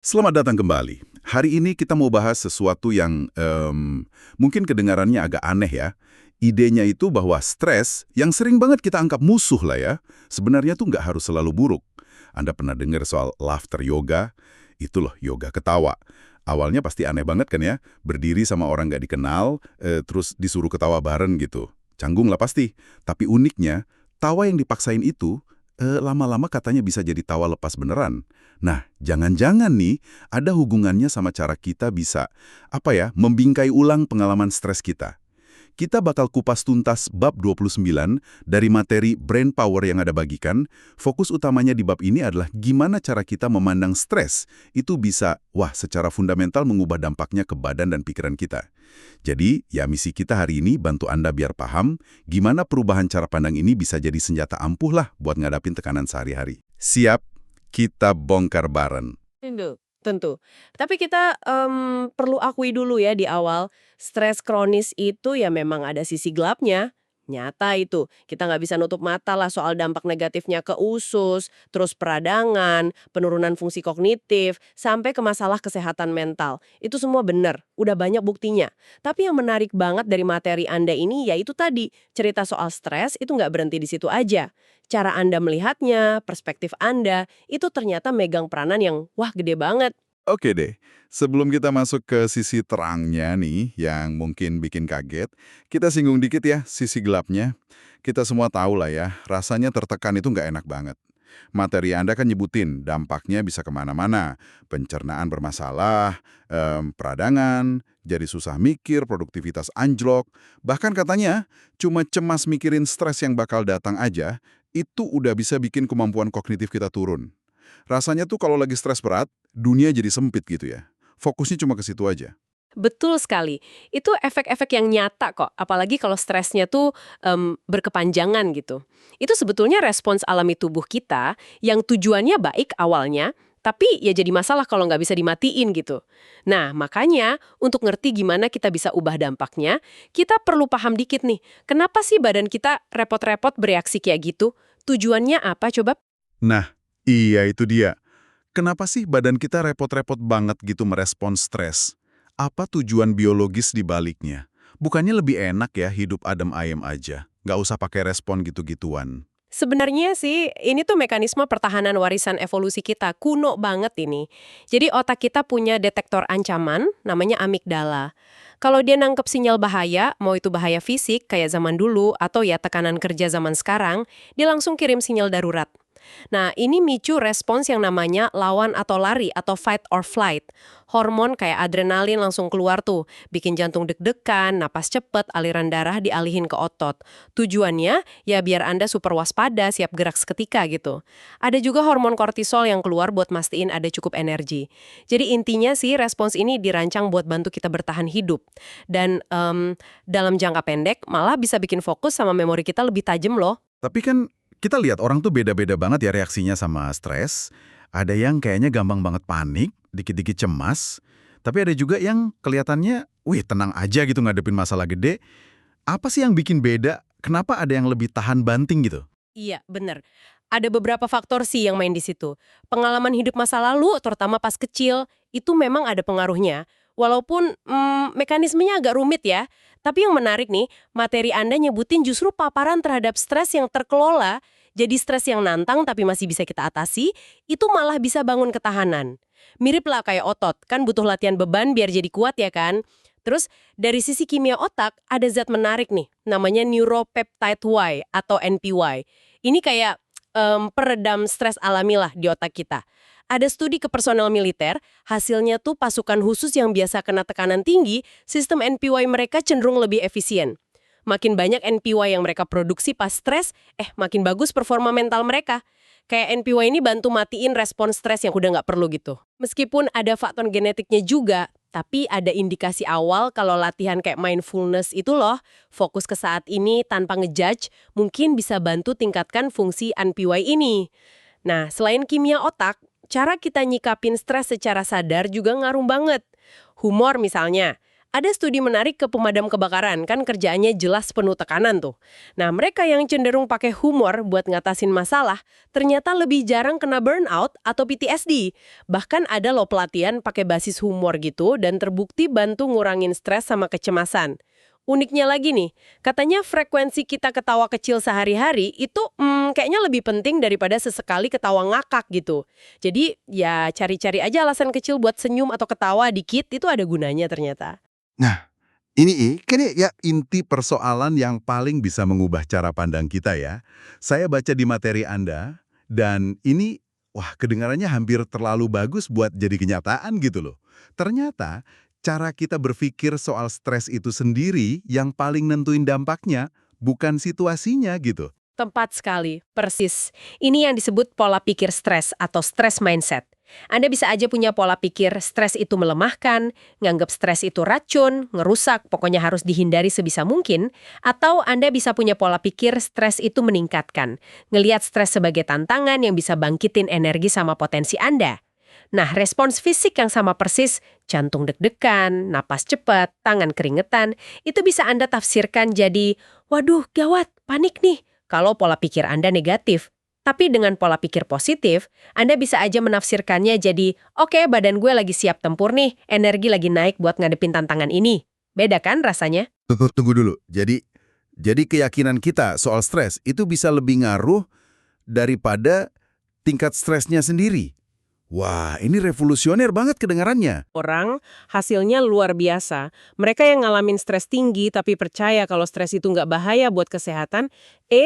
Selamat datang kembali. Hari ini kita mau bahas sesuatu yang mungkin kedengarannya agak aneh ya. Idenya itu bahwa stres yang sering banget kita anggap musuh lah ya, sebenarnya tuh nggak harus selalu buruk. Anda pernah dengar soal laughter yoga? Itu loh, yoga ketawa. Awalnya pasti aneh banget kan ya, berdiri sama orang nggak dikenal, terus disuruh ketawa bareng gitu. Canggung lah pasti. Tapi uniknya, tawa yang dipaksain itu lama-lama katanya bisa jadi tawa lepas beneran. Nah, jangan-jangan nih ada hubungannya sama cara kita bisa, membingkai ulang pengalaman stres kita. Kita bakal kupas tuntas bab 29 dari materi Brain Power yang ada bagikan. Fokus utamanya di bab ini adalah gimana cara kita memandang stres. Itu bisa, secara fundamental mengubah dampaknya ke badan dan pikiran kita. Jadi, ya misi kita hari ini bantu Anda biar paham gimana perubahan cara pandang ini bisa jadi senjata ampuh lah buat ngadapin tekanan sehari-hari. Siap? Kita bongkar bareng. Tentu. Tapi kita perlu akui dulu ya di awal, stres kronis itu ya memang ada sisi gelapnya. Nyata itu, kita nggak bisa nutup mata lah soal dampak negatifnya ke usus, terus peradangan, penurunan fungsi kognitif, sampai ke masalah kesehatan mental. Itu semua benar, udah banyak buktinya. Tapi yang menarik banget dari materi Anda ini yaitu tadi, cerita soal stres itu nggak berhenti di situ aja. Cara Anda melihatnya, perspektif Anda, itu ternyata megang peranan yang gede banget. Oke deh, sebelum kita masuk ke sisi terangnya nih, yang mungkin bikin kaget, kita singgung dikit ya sisi gelapnya. Kita semua tahu lah ya, rasanya tertekan itu nggak enak banget. Materi Anda kan nyebutin, dampaknya bisa kemana-mana. Pencernaan bermasalah, peradangan, jadi susah mikir, produktivitas anjlok. Bahkan katanya, cuma cemas mikirin stres yang bakal datang aja, itu udah bisa bikin kemampuan kognitif kita turun. Rasanya tuh kalau lagi stres berat, dunia jadi sempit gitu ya. Fokusnya cuma ke situ aja. Betul sekali. Itu efek-efek yang nyata kok, apalagi kalau stresnya tuh berkepanjangan gitu. Itu sebetulnya respons alami tubuh kita yang tujuannya baik awalnya, tapi ya jadi masalah kalau nggak bisa dimatiin gitu. Nah, makanya untuk ngerti gimana kita bisa ubah dampaknya, kita perlu paham dikit nih, kenapa sih badan kita repot-repot bereaksi kayak gitu? Tujuannya apa coba? Nah, iya itu dia. Kenapa sih badan kita repot-repot banget gitu merespons stres? Apa tujuan biologis di baliknya? Bukannya lebih enak ya hidup adem ayem aja? Nggak usah pakai respon gitu-gituan. Sebenarnya sih, ini tuh mekanisme pertahanan warisan evolusi kita, kuno banget ini. Jadi otak kita punya detektor ancaman, namanya amigdala. Kalau dia nangkep sinyal bahaya, mau itu bahaya fisik kayak zaman dulu, atau ya tekanan kerja zaman sekarang, dia langsung kirim sinyal darurat. Nah, ini micu respons yang namanya lawan atau lari atau fight or flight. Hormon kayak adrenalin langsung keluar tuh, bikin jantung deg-degan, napas cepet, aliran darah dialihin ke otot. Tujuannya ya biar Anda super waspada, siap gerak seketika gitu. Ada juga hormon kortisol yang keluar buat mastiin ada cukup energi. Jadi intinya sih respons ini dirancang buat bantu kita bertahan hidup. Dan dalam jangka pendek malah bisa bikin fokus sama memori kita lebih tajam loh. Tapi kan kita lihat orang tuh beda-beda banget ya reaksinya sama stres. Ada yang kayaknya gampang banget panik, dikit-dikit cemas. Tapi ada juga yang kelihatannya, tenang aja gitu ngadepin masalah gede. Apa sih yang bikin beda? Kenapa ada yang lebih tahan banting gitu? Iya, bener. Ada beberapa faktor sih yang main di situ. Pengalaman hidup masa lalu, terutama pas kecil, itu memang ada pengaruhnya. Walaupun mekanismenya agak rumit ya. Tapi yang menarik nih, materi Anda nyebutin justru paparan terhadap stres yang terkelola, jadi stres yang nantang tapi masih bisa kita atasi, itu malah bisa bangun ketahanan. Mirip lah kayak otot, kan butuh latihan beban biar jadi kuat ya kan? Terus dari sisi kimia otak, ada zat menarik nih, namanya neuropeptide Y atau NPY. Ini kayak peredam stres alami lah di otak kita. Ada studi ke personel militer, hasilnya tuh pasukan khusus yang biasa kena tekanan tinggi, sistem NPY mereka cenderung lebih efisien. Makin banyak NPY yang mereka produksi pas stres, makin bagus performa mental mereka. Kayak NPY ini bantu matiin respon stres yang udah nggak perlu gitu. Meskipun ada faktor genetiknya juga, tapi ada indikasi awal kalau latihan kayak mindfulness itu loh, fokus ke saat ini tanpa ngejudge, mungkin bisa bantu tingkatkan fungsi NPY ini. Nah, selain kimia otak, cara kita nyikapin stres secara sadar juga ngaruh banget. Humor misalnya, Ada studi menarik ke pemadam kebakaran, kan kerjaannya jelas penuh tekanan tuh. Nah, mereka yang cenderung pakai humor buat ngatasin masalah, ternyata lebih jarang kena burnout atau PTSD. Bahkan ada loh pelatihan pakai basis humor gitu dan terbukti bantu ngurangin stres sama kecemasan. Uniknya lagi nih, katanya frekuensi kita ketawa kecil sehari-hari itu kayaknya lebih penting daripada sesekali ketawa ngakak gitu. Jadi ya cari-cari aja alasan kecil buat senyum atau ketawa dikit itu ada gunanya ternyata. Nah, ini ya inti persoalan yang paling bisa mengubah cara pandang kita ya. Saya baca di materi Anda, dan ini, wah kedengarannya hampir terlalu bagus buat jadi kenyataan gitu loh. Ternyata, cara kita berpikir soal stres itu sendiri yang paling nentuin dampaknya, bukan situasinya gitu. Tepat sekali, persis. Ini yang disebut pola pikir stres atau stress mindset. Anda bisa aja punya pola pikir stres itu melemahkan, nganggap stres itu racun, ngerusak, pokoknya harus dihindari sebisa mungkin, atau Anda bisa punya pola pikir stres itu meningkatkan, ngelihat stres sebagai tantangan yang bisa bangkitin energi sama potensi Anda. Nah, respons fisik yang sama persis, jantung deg-degan, napas cepat, tangan keringetan, itu bisa Anda tafsirkan jadi, waduh, gawat, panik nih, kalau pola pikir Anda negatif. Tapi dengan pola pikir positif, Anda bisa aja menafsirkannya jadi, oke, badan gue lagi siap tempur nih, energi lagi naik buat ngadepin tantangan ini. Beda kan rasanya? Tunggu dulu. Jadi keyakinan kita soal stres itu bisa lebih ngaruh daripada tingkat stresnya sendiri. Wah, ini revolusioner banget kedengarannya. Orang hasilnya luar biasa. Mereka yang ngalamin stres tinggi tapi percaya kalau stres itu nggak bahaya buat kesehatan,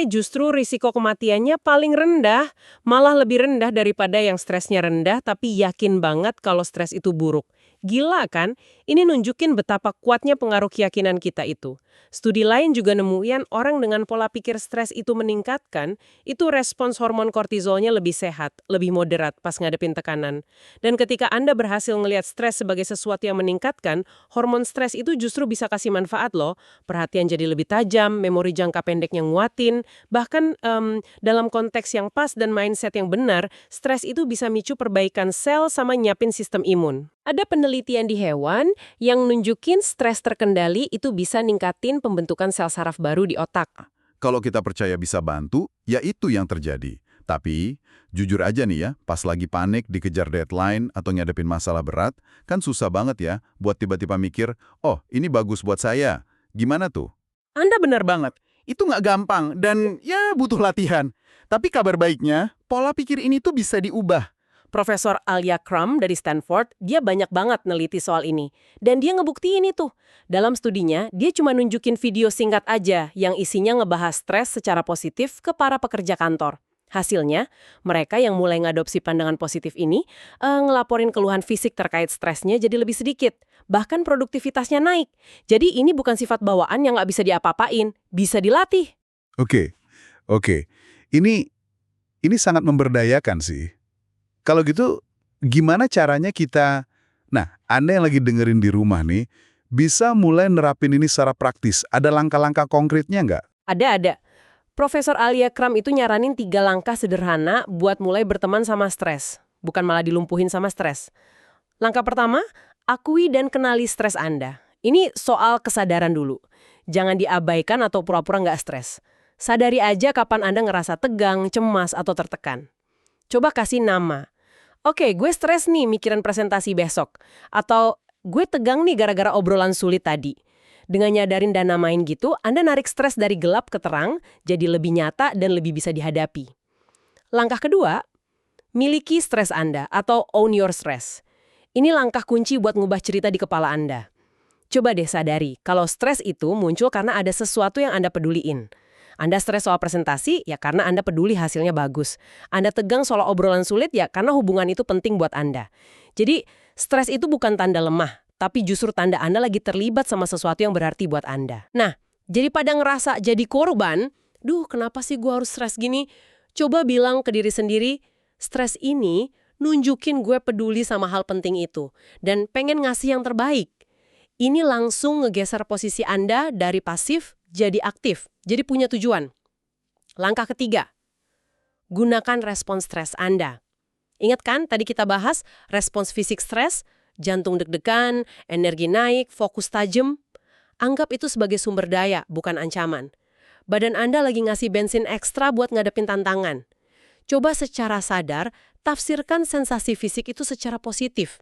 justru risiko kematiannya paling rendah, malah lebih rendah daripada yang stresnya rendah tapi yakin banget kalau stres itu buruk. Gila kan? Ini nunjukin betapa kuatnya pengaruh keyakinan kita itu. Studi lain juga nemuin orang dengan pola pikir stres itu meningkatkan, itu respons hormon kortisolnya lebih sehat, lebih moderat pas ngadepin tekanan. Dan ketika Anda berhasil ngelihat stres sebagai sesuatu yang meningkatkan, hormon stres itu justru bisa kasih manfaat loh. Perhatian jadi lebih tajam, memori jangka pendeknya nguatin, bahkan dalam konteks yang pas dan mindset yang benar, stres itu bisa micu perbaikan sel sama nyiapin sistem imun. Ada penelitian di hewan yang nunjukin stres terkendali itu bisa ningkatin pembentukan sel saraf baru di otak. Kalau kita percaya bisa bantu, ya itu yang terjadi. Tapi, jujur aja nih ya, pas lagi panik, dikejar deadline, atau ngadepin masalah berat, kan susah banget ya buat tiba-tiba mikir, oh ini bagus buat saya. Gimana tuh? Anda benar banget. Itu nggak gampang dan ya butuh latihan. Tapi kabar baiknya, pola pikir ini tuh bisa diubah. Profesor Alia Crum dari Stanford, dia banyak banget neliti soal ini. Dan dia ngebuktiin itu. Dalam studinya, dia cuma nunjukin video singkat aja yang isinya ngebahas stres secara positif ke para pekerja kantor. Hasilnya, mereka yang mulai ngadopsi pandangan positif ini, ngelaporin keluhan fisik terkait stresnya jadi lebih sedikit. Bahkan produktivitasnya naik. Jadi ini bukan sifat bawaan yang nggak bisa diapa-apain, bisa dilatih. Oke. Ini sangat memberdayakan sih. Kalau gitu, gimana caranya kita... Nah, Anda yang lagi dengerin di rumah nih, bisa mulai nerapin ini secara praktis. Ada langkah-langkah konkretnya nggak? Ada. Profesor Alia Crum itu nyaranin 3 langkah sederhana buat mulai berteman sama stres. Bukan malah dilumpuhin sama stres. Langkah pertama, akui dan kenali stres Anda. Ini soal kesadaran dulu. Jangan diabaikan atau pura-pura nggak stres. Sadari aja kapan Anda ngerasa tegang, cemas, atau tertekan. Coba kasih nama. Oke, gue stres nih mikirin presentasi besok. Atau gue tegang nih gara-gara obrolan sulit tadi. Dengan nyadarin dan namain gitu, Anda narik stres dari gelap ke terang, jadi lebih nyata dan lebih bisa dihadapi. Langkah kedua, miliki stres Anda atau own your stress. Ini langkah kunci buat ngubah cerita di kepala Anda. Coba deh sadari, kalau stres itu muncul karena ada sesuatu yang Anda peduliin. Anda stres soal presentasi, ya karena Anda peduli hasilnya bagus. Anda tegang soal obrolan sulit, ya karena hubungan itu penting buat Anda. Jadi, stres itu bukan tanda lemah, tapi justru tanda Anda lagi terlibat sama sesuatu yang berarti buat Anda. Nah, jadi pada ngerasa jadi korban, kenapa sih gue harus stres gini? Coba bilang ke diri sendiri, stres ini nunjukin gue peduli sama hal penting itu, dan pengen ngasih yang terbaik. Ini langsung ngegeser posisi Anda dari pasif jadi aktif, jadi punya tujuan. Langkah ketiga, gunakan respons stres Anda. Ingat kan tadi kita bahas respons fisik stres, Jantung deg-degan, energi naik, fokus tajam. Anggap itu sebagai sumber daya, bukan ancaman. Badan Anda lagi ngasih bensin ekstra buat ngadepin tantangan. Coba secara sadar, tafsirkan sensasi fisik itu secara positif.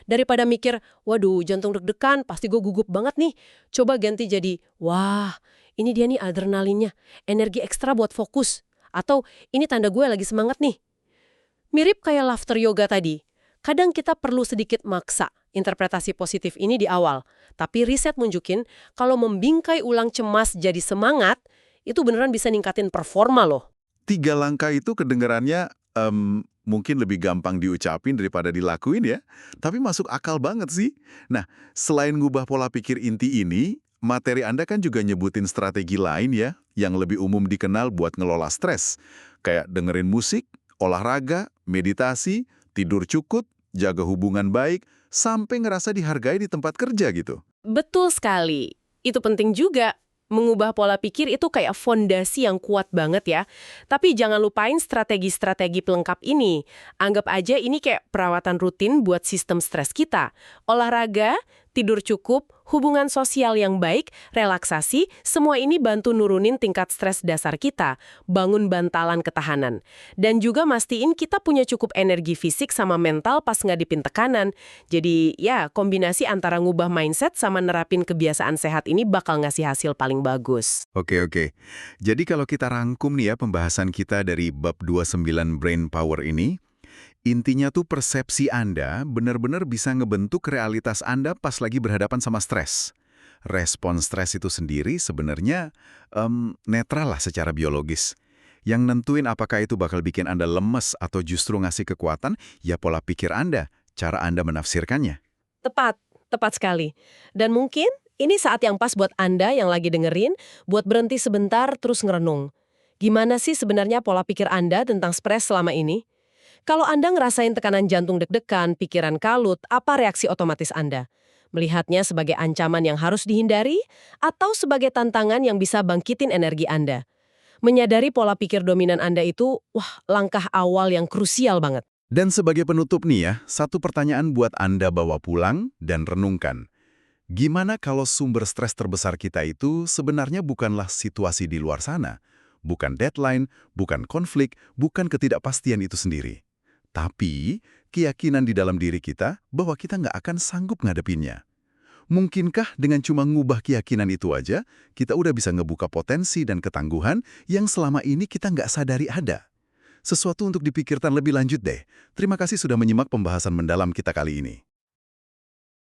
Daripada mikir, waduh jantung deg-degan, pasti gue gugup banget nih. Coba ganti jadi, wah ini dia nih adrenalinnya, energi ekstra buat fokus. Atau ini tanda gue lagi semangat nih. Mirip kayak laughter yoga tadi. Kadang kita perlu sedikit maksa interpretasi positif ini di awal. Tapi riset nunjukin kalau membingkai ulang cemas jadi semangat, itu beneran bisa ningkatin performa loh. 3 langkah itu kedengarannya mungkin lebih gampang diucapin daripada dilakuin ya. Tapi masuk akal banget sih. Nah, selain ngubah pola pikir inti ini, materi Anda kan juga nyebutin strategi lain ya, yang lebih umum dikenal buat ngelola stres. Kayak dengerin musik, olahraga, meditasi, tidur cukup, jaga hubungan baik, sampai ngerasa dihargai di tempat kerja gitu. Betul sekali. Itu penting juga. Mengubah pola pikir itu kayak fondasi yang kuat banget ya. Tapi jangan lupain strategi-strategi pelengkap ini. Anggap aja ini kayak perawatan rutin buat sistem stres kita. Olahraga, tidur cukup, hubungan sosial yang baik, relaksasi, semua ini bantu nurunin tingkat stres dasar kita, bangun bantalan ketahanan. Dan juga mastiin kita punya cukup energi fisik sama mental pas ngadipin tekanan. Jadi ya, kombinasi antara ngubah mindset sama nerapin kebiasaan sehat ini bakal ngasih hasil paling bagus. Oke. Jadi kalau kita rangkum nih ya pembahasan kita dari bab 29 Brain Power ini, intinya tuh persepsi Anda benar-benar bisa ngebentuk realitas Anda pas lagi berhadapan sama stres. Respon stres itu sendiri sebenarnya netral lah secara biologis. Yang nentuin apakah itu bakal bikin Anda lemes atau justru ngasih kekuatan, ya pola pikir Anda, cara Anda menafsirkannya. Tepat sekali. Dan mungkin ini saat yang pas buat Anda yang lagi dengerin, buat berhenti sebentar terus ngerenung. Gimana sih sebenarnya pola pikir Anda tentang stres selama ini? Kalau Anda ngerasain tekanan jantung deg-degan, pikiran kalut, apa reaksi otomatis Anda? Melihatnya sebagai ancaman yang harus dihindari atau sebagai tantangan yang bisa bangkitin energi Anda? Menyadari pola pikir dominan Anda itu, langkah awal yang krusial banget. Dan sebagai penutup nih ya, satu pertanyaan buat Anda bawa pulang dan renungkan. Gimana kalau sumber stres terbesar kita itu sebenarnya bukanlah situasi di luar sana? Bukan deadline, bukan konflik, bukan ketidakpastian itu sendiri. Tapi, keyakinan di dalam diri kita bahwa kita nggak akan sanggup ngadepinnya. Mungkinkah dengan cuma ngubah keyakinan itu aja, kita udah bisa ngebuka potensi dan ketangguhan yang selama ini kita nggak sadari ada? Sesuatu untuk dipikirkan lebih lanjut deh. Terima kasih sudah menyimak pembahasan mendalam kita kali ini.